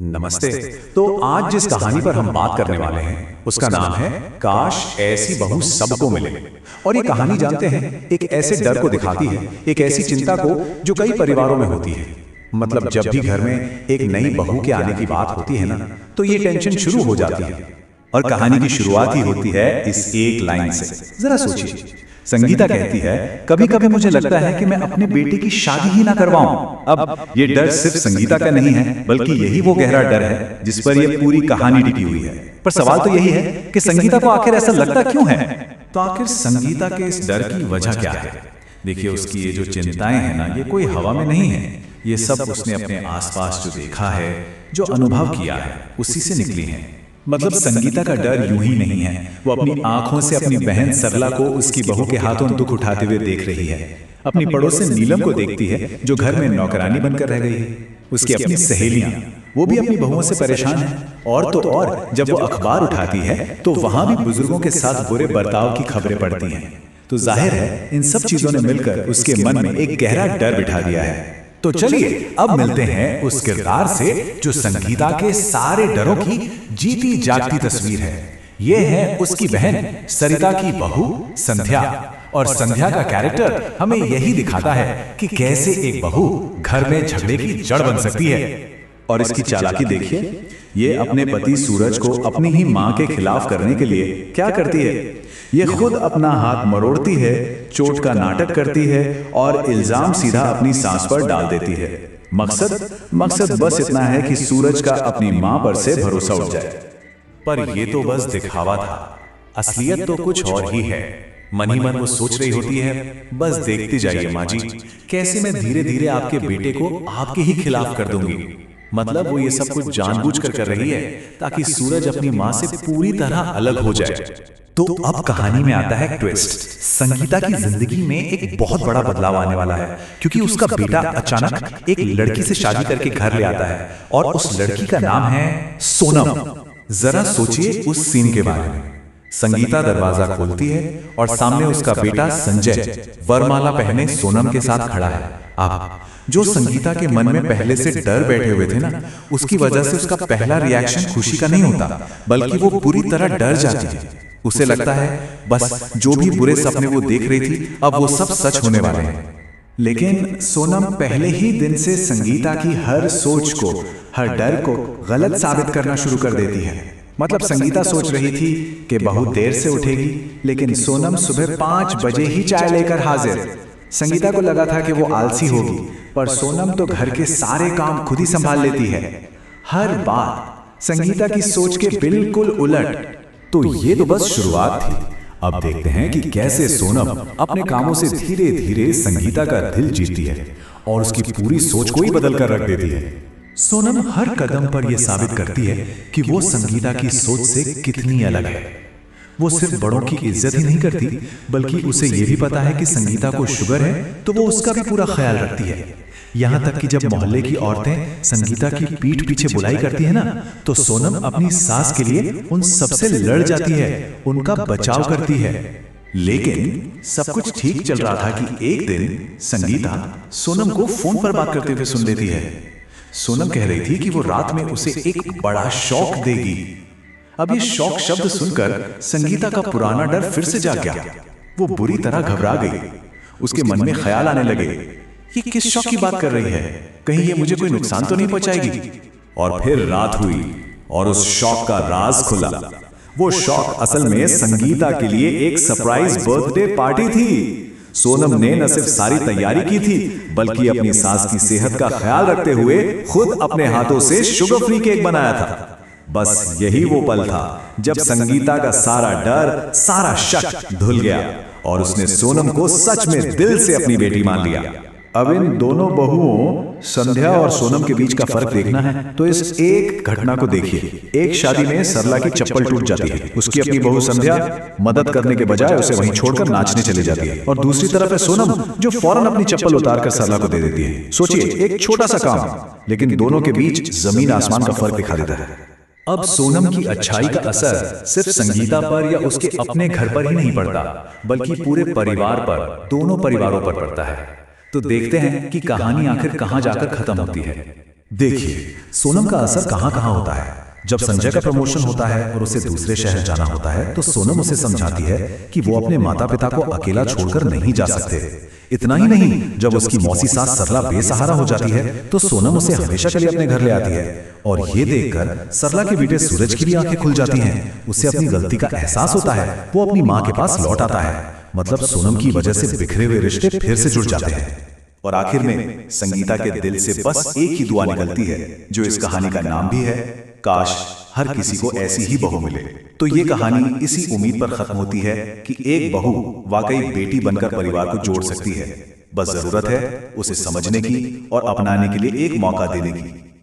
नमस्ते। तो आज जिस कहानी पर हम बात करने वाले हैं उसका नाम है काश ऐसी बहू सबको मिले। और ये कहानी जानते हैं एक ऐसे डर को दिखाती है, एक ऐसी चिंता को जो कई परिवारों में होती है। मतलब जब भी घर में एक नई बहू के आने की बात होती है ना, तो ये टेंशन शुरू हो जाती है। और कहानी की शुरुआत ही होती है इस एक लाइन से। जरा सोचिए, संगीता कहती है, कभी कभी मुझे लगता है कि मैं अपने बेटे की शादी ही ना करवाऊं। अब ये डर सिर्फ संगीता का नहीं है, बल्कि यही वो गहरा डर है जिस पर ये पूरी कहानी टिकी हुई है। पर सवाल तो यही है कि संगीता को आखिर ऐसा लगता क्यों है। तो आखिर संगीता के इस डर की वजह क्या है। देखिए, उसकी ये जो चिंताएं हैं ना, ये कोई हवा में नहीं है। ये सब उसने अपने आसपास जो देखा है, जो अनुभव किया है, उसी से निकली है। मतलब संगीता का डर यूं ही नहीं है, वो अपनी आंखों से अपनी बहन सरला को उसकी बहू के हाथों दुख उठाते हुए देख रही है। अपनी पड़ोसन नीलम को देखती है जो घर में नौकरानी बनकर रह गई है। उसकी अपनी सहेलियां, वो भी अपनी बहुओं से परेशान हैं। और तो और जब वो अखबार उठाती है तो वहां भी बुजुर्गों के साथ बुरे बर्ताव की खबरें पड़ती हैं। तो जाहिर है इन सब चीजों ने मिलकर उसके मन में एक गहरा डर बिठा दिया है। तो चलिए अब मिलते हैं उस किरदार से जो संगीता के सारे डरों की जीती जागती तस्वीर है। ये है उसकी बहन सरिता की बहू संध्या। और संध्या का कैरेक्टर हमें यही दिखाता है कि कैसे एक बहू घर में झगड़े की जड़ बन सकती है। और इसकी चालाकी देखिए, ये अपने पति सूरज को अपनी ही मां के खिलाफ करने के लिए क्या करती है। ये खुद अपना हाथ मरोड़ती है, चोट का नाटक करती है और इल्जाम सीधा अपनी सास पर डाल देती है। मकसद बस इतना है कि सूरज का अपनी मां पर से भरोसा उठ जाए। पर ये तो बस दिखावा था, असलियत तो कुछ और ही है। मन ही मन वो सोच रही होती है, बस देखती जाइए माँ जी, कैसे मैं धीरे धीरे आपके बेटे को आपके ही खिलाफ कर दूंगी। मतलब वो ये सब कुछ जानबूझकर कर रही है ताकि सूरज अपनी माँ से पूरी तरह अलग हो जाए। तो अब कहानी में आता है ट्विस्ट। संगीता की जिंदगी में एक बहुत बड़ा बदलाव आने वाला है, क्योंकि उसका बेटा अचानक एक लड़की से शादी करके घर ले आता है और उस लड़की का नाम है सोनम। जरा सोचिए उस सीन के बारे में। संगीता दरवाजा खोलती है और सामने उसका बेटा संजय वरमाला पहने सोनम के साथ खड़ा है। अब जो संगीता के मन में पहले से डर बैठे हुए थे ना, उसकी वजह से उसका पहला रिएक्शन खुशी का नहीं होता, बल्कि वो पूरी तरह डर जाती है। उसे लगता है बस जो भी बुरे सपने वो देख रही थी अब वो सब सच होने वाले हैं। लेकिन सोनम पहले ही दिन से संगीता की हर सोच को, हर डर को गलत साबित करना शुरू कर देती है। मतलब संगीता सोच रही थी कि बहुत देर से उठेगी, लेकिन सोनम सुबह 5 बजे ही चाय लेकर हाजिर। संगीता को लगा था कि वो आलसी होगी, पर सोनम तो घर के सारे काम खुद ही संभाल लेती है। हर बात संगीता की सोच के बिल्कुल उलट। तो ये तो बस शुरुआत थी। अब देखते हैं कि कैसे सोनम अपने कामों से धीरे धीरे संगीता का दिल जीतती है और उसकी पूरी सोच को ही बदल कर रख देती है। सोनम हर कदम पर यह साबित करती है कि वो संगीता की सोच से कितनी अलग है। वो सिर्फ बड़ों की इज्जत ही नहीं करती, बल्कि उसे ये भी पता है कि संगीता को शुगर है तो वो उसका भी पूरा ख्याल रखती है। यहाँ तक कि जब मोहल्ले की औरतें संगीता की पीठ पीछे बुराई करती है ना, तो सोनम अपनी सास के लिए उन सबसे लड़ जाती है, उनका बचाव करती है। लेकिन सब कुछ ठीक चल रहा था कि एक दिन संगीता सोनम को फोन पर बात करते हुए सुन लेती है। सोनम कह रही थी कि वो रात में उसे एक बड़ा शौक देगी। अब ये शौक शब्द सुनकर संगीता का पुराना डर फिर से जाग गया। वो बुरी तरह घबरा गई। उसके मन में ख्याल आने लगे, ये किस शौक की बात कर रही है, कहीं ये मुझे कोई नुकसान तो नहीं पहुंचाएगी। और फिर रात हुई और उस शौक का राज खुला। वो शौक असल में संगीता के लिए एक सरप्राइज बर्थडे पार्टी थी। सोनम ने न सिर्फ सारी तैयारी की थी, बल्कि अपनी सास की सेहत का ख्याल रखते हुए खुद अपने हाथों से शुगर फ्री केक बनाया था। बस यही वो पल था जब संगीता का सारा डर, सारा शक धुल गया और उसने सोनम को सच में दिल से अपनी बेटी मान लिया। अब इन दोनों बहुओं संध्या और सोनम के बीच का फर्क देखना है तो इस एक घटना को देखिए। एक शादी में सरला की चप्पल टूट जाती है। उसकी अपनी बहू संध्या मदद करने के बजाय उसे वहीं छोड़कर नाचने चली जाती है, और दूसरी तरफ है सोनम जो फौरन अपनी चप्पल उतारकर सरला को दे देती है। सोचिए, एक छोटा सा काम, लेकिन दोनों के बीच जमीन आसमान का फर्क दिखा देता है। अब सोनम की अच्छाई का असर सिर्फ संगीता पर या उसके अपने घर पर ही नहीं पड़ता, बल्कि पूरे परिवार पर, दोनों परिवारों पर पड़ता है। तो देखते हैं कि कहानी आखिर कहां जाकर खत्म होती है। देखिए, सोनम का असर कहाँ कहाँ होता है। जब संजय का प्रमोशन होता है और उसे दूसरे शहर जाना होता है तो सोनम उसे समझाती है कि वो अपने माता पिता को अकेला छोड़कर नहीं जा सकते। इतना ही नहीं, जब उसकी मौसी सास सरला बेसहारा हो जाती है तो सोनम उसे हमेशा के लिए अपने घर ले आती है। और ये देखकर सरला के बेटे सूरज की भी आंखें खुल जाती हैं। उसे अपनी गलती का एहसास होता है, वो अपनी माँ के पास लौट आता है। मतलब सोनम की वजह से बिखरे हुए रिश्ते फिर से जुड़ जाते हैं। और आखिर में संगीता के दिल से बस एक ही दुआ निकलती है, जो इस कहानी का नाम भी है, काश हर किसी को ऐसी ही बहू मिले। तो ये कहानी इसी उम्मीद पर खत्म होती है कि एक बहू वाकई बेटी बनकर परिवार को जोड़ सकती है। बस जरूरत है उसे समझने की और अपनाने के लिए एक मौका देने की।